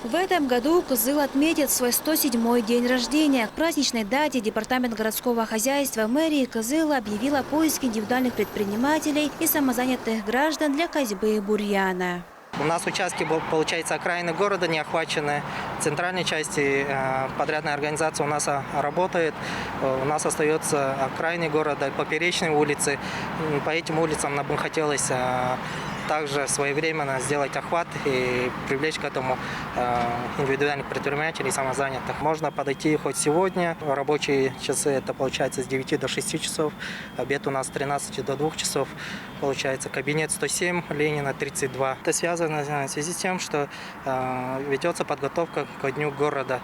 В этом году Кызыл отметит свой 107-й день рождения. К праздничной дате Департамент городского хозяйства мэрии Кызыла объявил о поиске индивидуальных предпринимателей и самозанятых граждан для козьбы бурьяна. У нас участки, получается, окраины города не охвачены. В центральной части подрядная организация у нас работает. У нас остается окраины города, поперечные улицы. По этим улицам нам бы хотелось также своевременно сделать охват и привлечь к этому индивидуальных предпринимателей и самозанятых. Можно подойти хоть сегодня. Рабочие часы это получается с 9 до 6 часов. Обед у нас с 13 до 2 часов. Получается кабинет 107, Ленина 32. Это связано в связи с тем, что ведется подготовка к Дню города.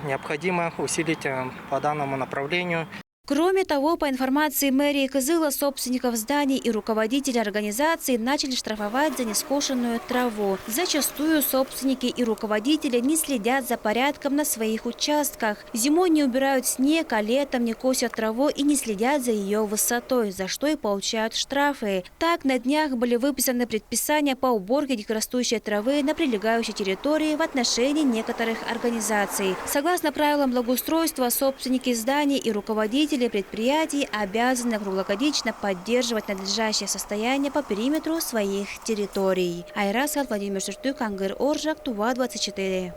Необходимо усилить по данному направлению. Кроме того, по информации мэрии Кызыла, собственников зданий и руководителей организаций начали штрафовать за нескошенную траву. Зачастую собственники и руководители не следят за порядком на своих участках. Зимой не убирают снег, а летом не косят траву и не следят за ее высотой, за что и получают штрафы. Так, на днях были выписаны предписания по уборке дикорастущей травы на прилегающей территории в отношении некоторых организаций. Согласно правилам благоустройства, собственники зданий и руководители предприятий обязаны круглогодично поддерживать надлежащее состояние по периметру своих территорий. Айрас Владимир Сюртюк, Ангыр Оржак, Тува 24.